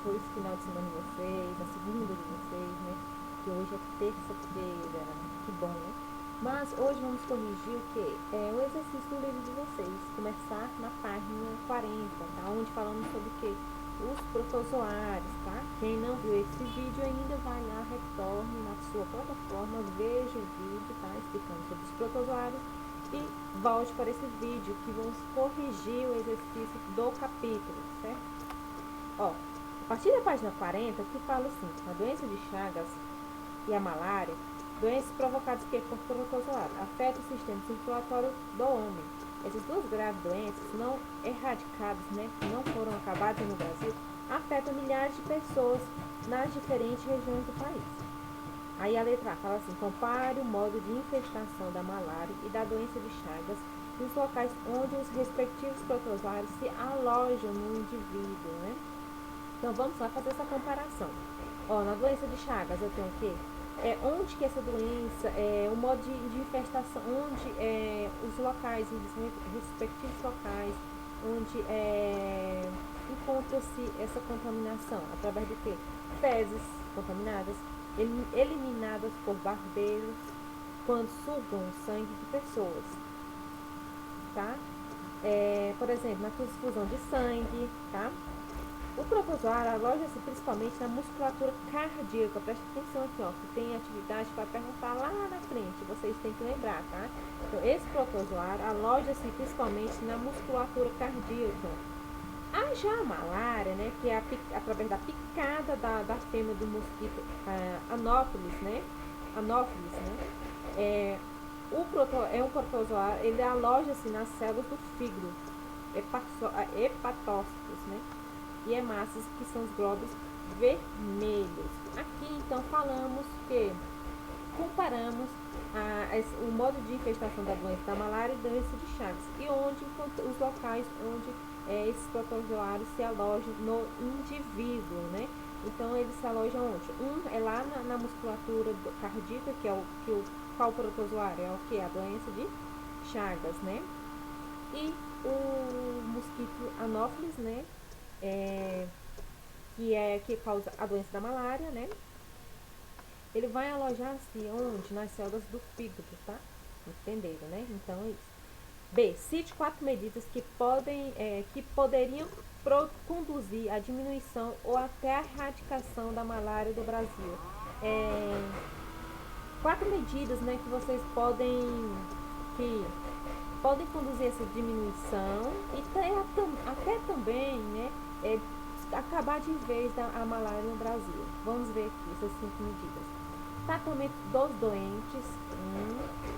foi esse final de semana de vocês, a segunda de vocês, né? Que hoje é terça-feira, que bom, né? Mas hoje vamos corrigir o quê? O exercício do livro de vocês. Começar na página 40, tá? Onde falamos sobre o quê? Os protozoários, tá? Quem não viu esse vídeo ainda, vai lá, retorne na sua plataforma, veja o vídeo, tá? Explicando sobre os protozoários e volte para esse vídeo que vamos corrigir o exercício do capítulo, certo? Ó, a partir da página 40, que fala assim: a doença de Chagas e a malária, doenças provocadas por protozoário, afetam o sistema circulatório do homem. Essas duas graves doenças, não erradicadas, né, que não foram acabadas no Brasil, afetam milhares de pessoas nas diferentes regiões do país. Aí a letra A fala assim: compare o modo de infestação da malária e da doença de Chagas nos locais onde os respectivos protozoários se alojam no indivíduo, né? Então vamos lá fazer essa comparação. Ó, na doença de Chagas eu tenho o quê? Onde que essa doença, o modo de infestação, onde os locais, os respectivos locais, onde encontra-se essa contaminação, através do quê? Fezes contaminadas, eliminadas por barbeiros, quando sugam o sangue de pessoas, tá? Por exemplo, na transfusão de sangue, tá? O protozoário aloja-se principalmente na musculatura cardíaca. Presta atenção aqui, ó, que tem atividade para perguntar lá na frente. Vocês têm que lembrar, tá? Então, esse protozoário aloja-se principalmente na musculatura cardíaca. Já a malária, né, que é através da picada da fêmea do mosquito Anopheles, né? Anopheles, né? É um protozoário, ele aloja-se nas células do fígado, hepatócitos, né? E hemácias, que são os glóbulos vermelhos. Aqui, então, comparamos o modo de infestação da doença da malária e da doença de Chagas, e os locais onde esses protozoários se alojam no indivíduo, né? Então, eles se alojam onde? É lá na musculatura cardíaca, qual protozoário? É o que? A doença de Chagas, né? E o mosquito Anopheles, né? Que causa a doença da malária, né? Ele vai alojar-se onde? Nas células do fígado, tá? Entenderam, né? Então é isso. B. Cite 4 medidas que poderiam conduzir à diminuição ou até à erradicação da malária do Brasil. 4 medidas, né, que podem conduzir essa diminuição e até também, né, acabar de vez a malária no Brasil. Vamos ver aqui essas 5 medidas. Tratamento dos doentes,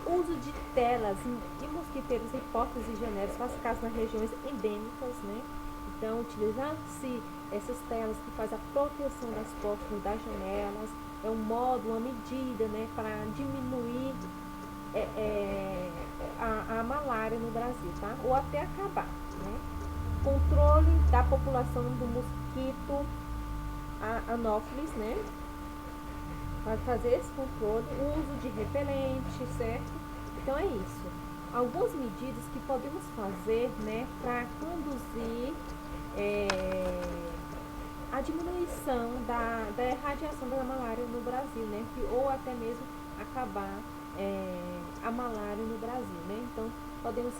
uso de telas e mosquiteiros em portas e janelas classificadas nas regiões endêmicas, né? Então, utilizando-se essas telas que faz a proteção das portas e das janelas, é um modo, uma medida, né, para diminuir a malária no Brasil, tá? Ou até acabar, né? Controle da população do mosquito Anopheles, né? Para fazer esse controle, o uso de repelente, certo? Então é isso. Algumas medidas que podemos fazer, né, para conduzir a diminuição da irradiação da malária no Brasil, né? Ou até mesmo acabar a malária no Brasil, né? Então podemos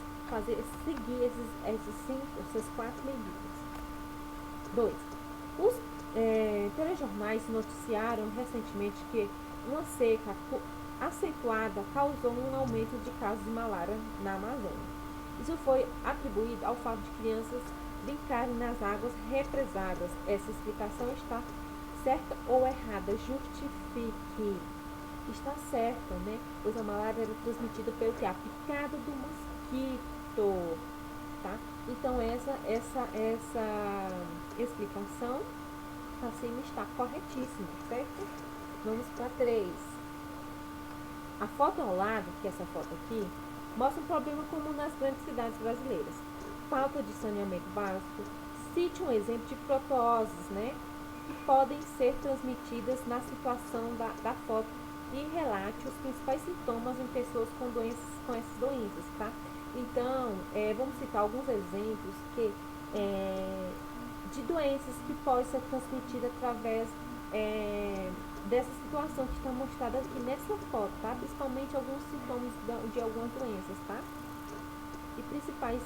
seguir essas 4 medidas. 2. Os telejornais noticiaram recentemente que uma seca acentuada causou um aumento de casos de malária na Amazônia. Isso foi atribuído ao fato de crianças brincarem nas águas represadas. Essa explicação está certa ou errada? Justifique. Está certa, né? Pois a malária era transmitida pelo que? A picada do mosquito, tá? Então essa explicação acima está corretíssima, certo? Vamos para 3. A foto ao lado, que é essa foto aqui, mostra um problema comum nas grandes cidades brasileiras. Falta de saneamento básico. Cite um exemplo de protozoos, né, que podem ser transmitidas na situação da foto e relate os principais sintomas em pessoas com essas doenças, tá? Então, vamos citar alguns exemplos de doenças que podem ser transmitidas através dessa situação que está mostrada aqui nessa foto, tá? Principalmente alguns sintomas de algumas doenças, tá? E principais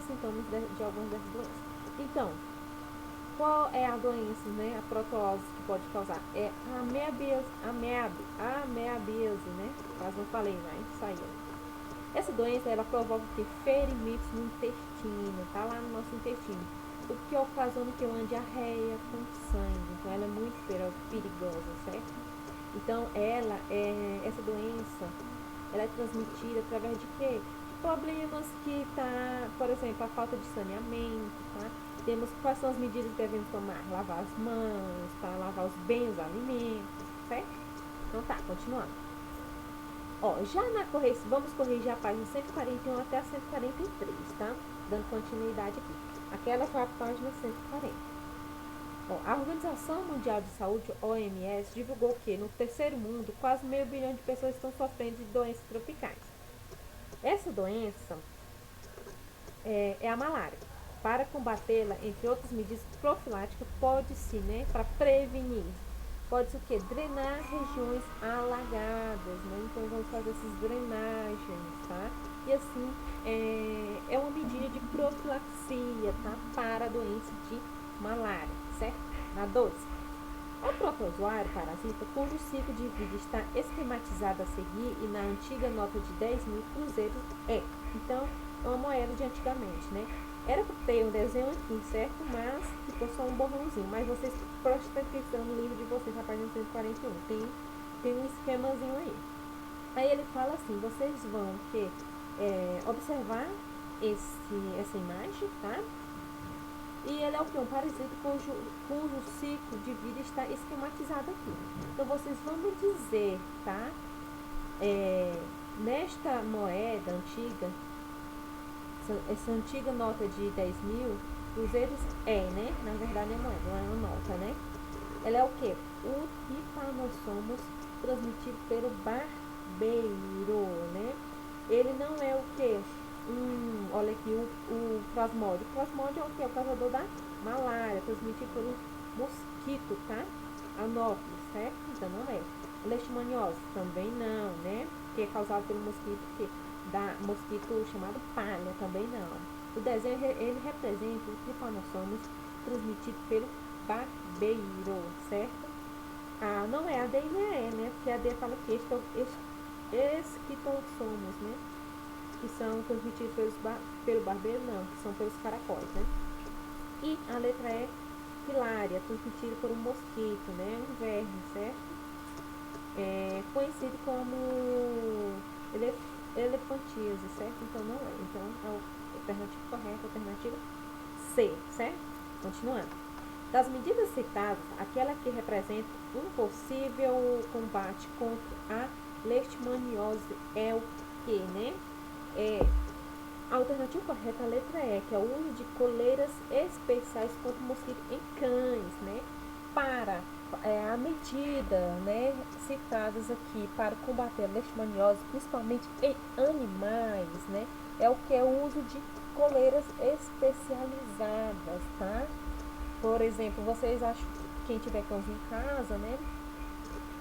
sintomas de algumas dessas doenças. Então, qual é a doença, né? A protozoose que pode causar? É a ameabiase, né? Quase não falei, mas saiu. Essa doença, ela provoca o que? Ferimentos no intestino, tá lá no nosso intestino. O que ocasiona que uma diarreia com sangue. Então, ela é muito perigosa, certo? Então, essa doença, ela é transmitida através de quê? De problemas que tá, por exemplo, a falta de saneamento, tá? Temos quais são as medidas que devemos tomar? Lavar as mãos, tá? Lavar bem os alimentos, certo? Então tá, continuando. Ó, vamos corrigir a página 141 até a 143, tá? Dando continuidade aqui. Aquela foi a página 140. Ó, a Organização Mundial de Saúde, OMS, divulgou que no terceiro mundo, quase meio bilhão de pessoas estão sofrendo de doenças tropicais. Essa doença é a malária. Para combatê-la, entre outras medidas profiláticas, pode-se, né, para prevenir, pode-se o quê? Drenar regiões alagadas, né? Então, vamos fazer essas drenagens, tá? E assim, é uma medida de profilaxia, tá? Para a doença de malária, certo? Na 12. O protozoário parasita, cujo ciclo de vida está esquematizado a seguir e na antiga nota de 10.000 cruzeiros então, é uma moeda de antigamente, né? Era para ter um desenho aqui, certo? Mas ficou só um borrãozinho. Mas vocês prestem atenção no livro de vocês, na página 141. Tem um esquemazinho aí. Aí ele fala assim, vocês vão observar essa imagem, tá? E ele é o que? Um parasita cujo ciclo de vida está esquematizado aqui. Então, vocês vão me dizer, tá? Nesta moeda antiga, essa antiga nota de 10.000 cruzeiros né? Na verdade é moeda, não é uma nota, né? Ela é o que? O Trypanosoma transmitido pelo barbeiro, né? Ele não é o que? Olha aqui, o plasmódio. O plasmódio é o que? É o causador da malária, transmitido pelo mosquito, tá? Anófilis, certo? Então não é. Leishmaniose também não, né? Que é causado pelo mosquito mosquito chamado palha, também não. O desenho, ele representa o Trypanosoma transmitido pelo barbeiro, certo? Não é a D e nem a E, né? Porque a D fala que esquitossomos, né? Que são transmitidos pelo barbeiro, não, que são pelos caracóis, né? E a letra E, filária, transmitida por um mosquito, né? Um verme, certo? Conhecido como elefantíase, certo? Então não é. Então a alternativa correta, a alternativa C, certo? Continuando. Das medidas citadas, aquela que representa um possível combate contra a leishmaniose é o que, né? A alternativa correta, a letra E, que é o uso de coleiras especiais contra o mosquito em cães, né? Para a medida, né, citadas aqui para combater a leishmaniose, principalmente em animais, né? É o que é o uso de coleiras especializadas, tá? Por exemplo, vocês acham que quem tiver cãozinho em casa, né?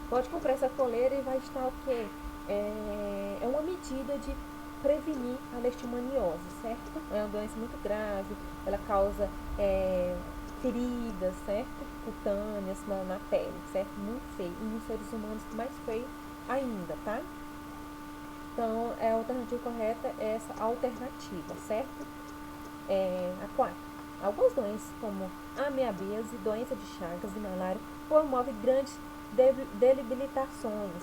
Pode comprar essa coleira e vai estar o quê? É uma medida de prevenir a leishmaniose, certo? É uma doença muito grave, ela causa feridas, certo? Cutâneas na pele, certo? Muito feio. E nos seres humanos, mais feio ainda, tá? Então, a alternativa correta é essa alternativa, certo? A 4. Algumas doenças, como a ameabiase, doença de Chagas e malária, promovem grandes debilitações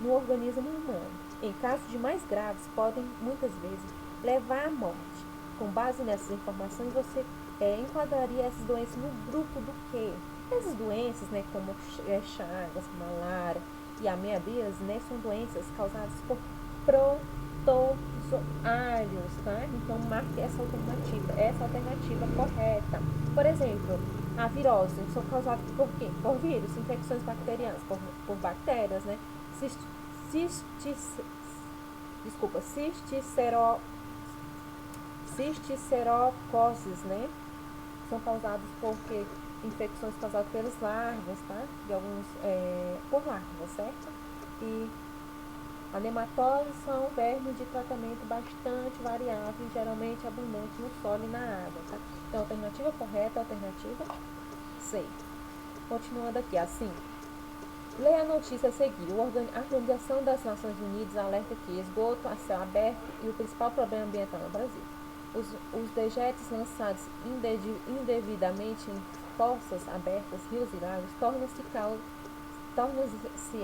no organismo humano. Em casos de mais graves, podem muitas vezes levar à morte. Com base nessas informações, você enquadraria essas doenças no grupo do quê? Essas doenças, né, como Chagas, malária e a ameabiase, né, são doenças causadas por protozoários, tá? Então, marque essa alternativa correta. Por exemplo, a virose são causadas por quê? Por vírus, infecções bacterianas, por bactérias, né? Cisticerocoses, né? são causados por quê? Infecções causadas pelas larvas, tá? De alguns, por larvas, certo? E a nematóide são vermes de tratamento bastante variável e geralmente abundantes no solo e na água, tá? Então, a alternativa correta é a alternativa C. Continuando aqui, assim, leia a notícia a seguir. A Organização das Nações Unidas alerta que esgoto a céu aberto e o principal problema ambiental no Brasil. Os dejetos lançados indevidamente em fossas abertas, rios e lagos, torna-se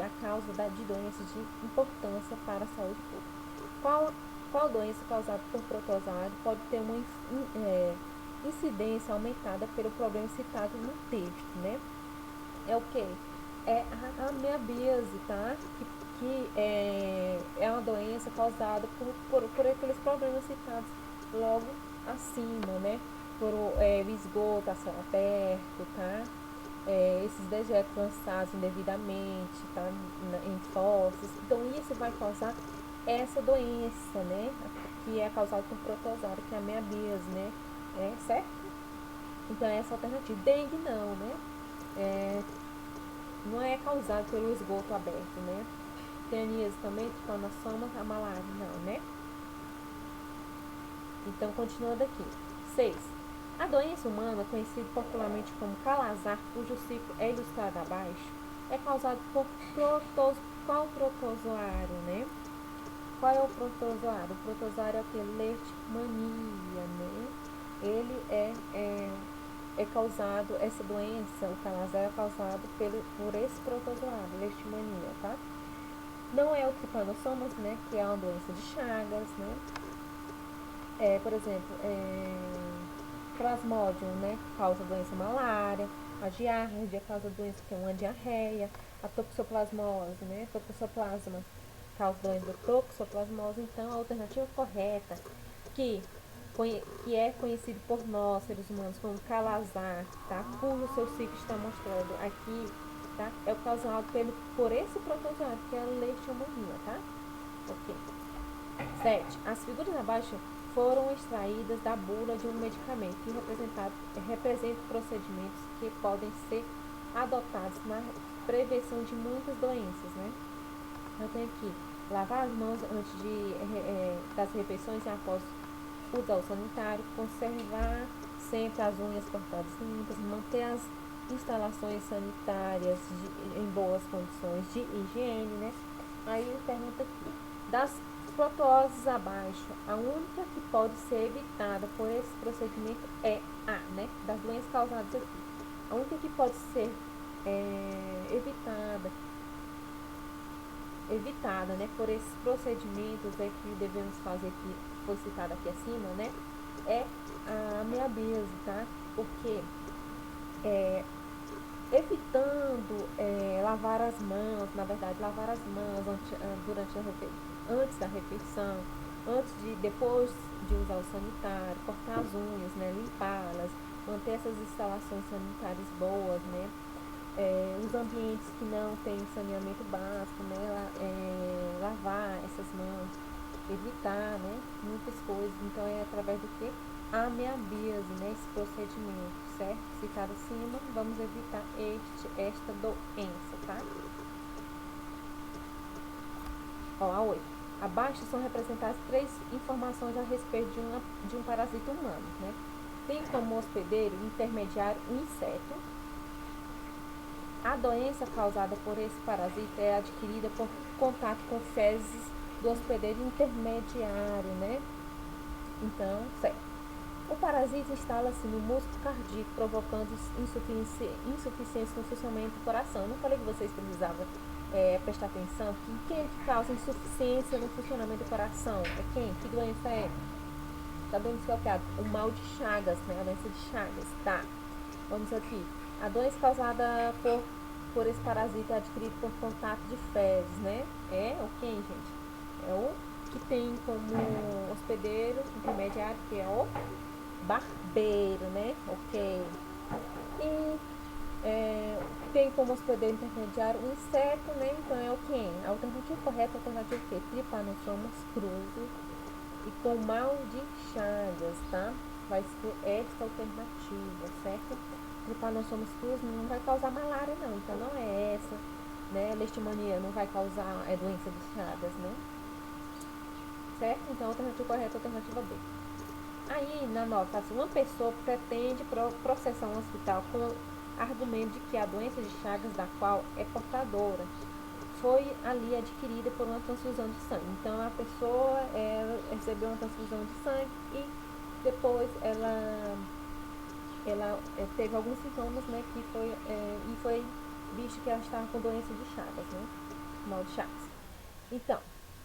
a causa de doenças de importância para a saúde pública. Qual doença causada por protozoário pode ter uma incidência aumentada pelo problema citado no texto, né? É o que? É a ameabiase, tá? Que é uma doença causada por aqueles problemas citados logo acima, né? Por o esgoto a céu aberto, tá? Esses dejetos lançados indevidamente, tá? Em fossos. Então, isso vai causar essa doença, né? Que é causada por protozoário, que é a ameabiase, né? Certo? Então, essa alternativa. Dengue não, né? Não é causado pelo esgoto aberto, né? Teníase também, tritanossoma, a malária, não, né? Então, continuando aqui. 6. A doença humana, conhecida popularmente como calazar, cujo ciclo é ilustrado abaixo, é causada por qual protozoário, né? Qual é o protozoário? O protozoário é o que? Leishmania, né? Ele é causado, essa doença, o calazar, é causado por esse protozoário, leishmania, tá? Não é o trypanosomas, né? Que é uma doença de Chagas, né? Por exemplo, Plasmodium, né? Causa doença malária. A giardia causa doença que é uma diarreia. A toxoplasmose, né? Toxoplasma causa doença da toxoplasmose. Então, a alternativa correta, que é conhecido por nós, seres humanos, como calazar, tá? Cujo seu ciclo está mostrando aqui, tá? É causado por esse protozoário, que é a leishmania, tá? Ok. 7. As figuras abaixo foram extraídas da bula de um medicamento que representa procedimentos que podem ser adotados na prevenção de muitas doenças, né? Eu tenho aqui lavar as mãos antes das refeições e após usar o sanitário, conservar sempre as unhas cortadas limpas, manter as instalações sanitárias em boas condições de higiene, né? Aí ele pergunta aqui, das protooses abaixo, a única que pode ser evitada por esse procedimento é a, né? Das doenças causadas aqui. A única que pode ser evitada, né, por esses procedimentos que devemos fazer, que foi citado aqui acima, né, é a ameabiase, tá? Porque evitando lavar as mãos, na verdade, lavar as mãos antes da refeição, depois de usar o sanitário, cortar as unhas, né, limpá-las, manter essas instalações sanitárias boas, né? Os ambientes que não têm saneamento básico, né, lavar essas mãos, evitar, né, muitas coisas. Então, é através do que? A ameabiase, né, esse procedimento, certo? Citado acima, vamos evitar esta doença, tá? Ó, a 8. Abaixo são representadas 3 informações a respeito de um parasita humano, né? Tem como hospedeiro intermediário um inseto. A doença causada por esse parasita é adquirida por contato com fezes do hospedeiro intermediário, né? Então, certo. O parasita instala-se no músculo cardíaco, provocando insuficiência no funcionamento do coração. Eu não falei que vocês precisavam prestar atenção? Quem é que causa insuficiência no funcionamento do coração? É quem? Que doença é? Tá bem descalcado. O mal de Chagas, né? A doença de Chagas, tá? Vamos aqui. A doença causada por esse parasita é adquirida por contato de fezes, né? É o quem, gente? É o que tem como hospedeiro intermediário, que é o barbeiro, né? Ok. E tem como hospedeiro intermediário um inseto, né? Então é o quem? A alternativa correta é a alternativa que? Trypanosomas cruzi e com mal de Chagas, tá? vai ser esta alternativa, certo? Tripanossomos não vai causar malária não, então não é essa, né? Leishmania não vai causar doença de Chagas, né? Certo? Então, a alternativa correta é a alternativa B. Aí, na nota, assim, uma pessoa pretende processar um hospital com argumento de que a doença de Chagas, da qual é portadora, foi ali adquirida por uma transfusão de sangue. Então, a pessoa recebeu uma transfusão de sangue e depois ela teve alguns sintomas, né, que foi visto que ela estava com doença de Chagas, né, mal de Chagas. Então,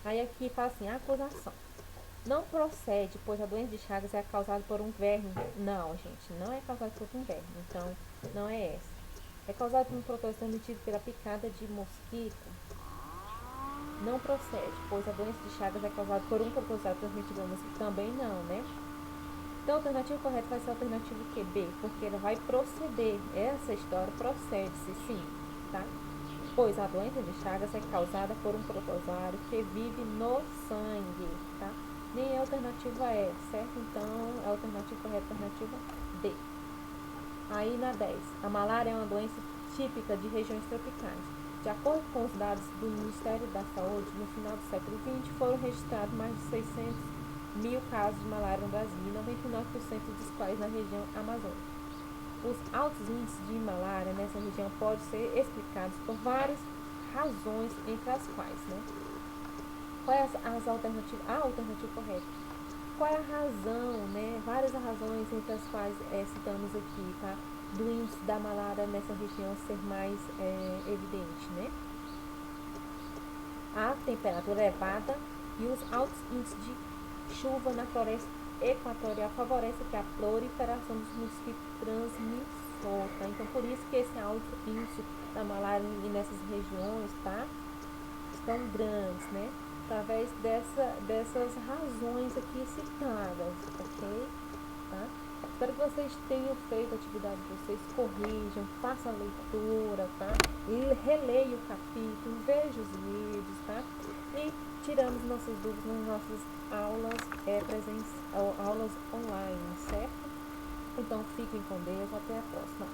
aí aqui fala assim, a acusação. Não procede, pois a doença de Chagas é causada por um verme. Não, gente, não é causada por um verme. Então, não é essa. É causada por um protótipo transmitido pela picada de mosquito. Não procede, pois a doença de Chagas é causada por um protótipo transmitido pelo mosquito. Também não, né? Então, a alternativa correta vai ser a alternativa Q, B, porque ela vai proceder. Essa história procede-se, sim, tá? Pois a doença de Chagas é causada por um protozoário que vive no sangue, tá? Nem a alternativa é, certo? Então, a alternativa correta é a alternativa B. Aí na 10, a malária é uma doença típica de regiões tropicais. De acordo com os dados do Ministério da Saúde, no final do século XX foram registrados mais de 600 mil casos de malária no Brasil, e 99% dos quais na região amazônica. Os altos índices de malária nessa região podem ser explicados por várias razões, entre as quais, né? Qual é as alternativas? A alternativa correta. Qual é a razão, né? Várias razões entre as quais citamos aqui, tá? Do índice da malária nessa região ser mais evidente, né? A temperatura elevada e os altos índices de chuva na floresta equatorial favorecem que a proliferação dos mosquitos transmissores, tá? Então, por isso que esse alto índice da malária nessas regiões, tá? Estão grandes, né? Através dessas razões aqui citadas, ok? Tá? Espero que vocês tenham feito a atividade de vocês, corrijam, façam a leitura, tá? E releia o capítulo, veja os vídeos, tá? E tiramos nossas dúvidas nas nossas aulas online, certo? Então fiquem com Deus, até a próxima.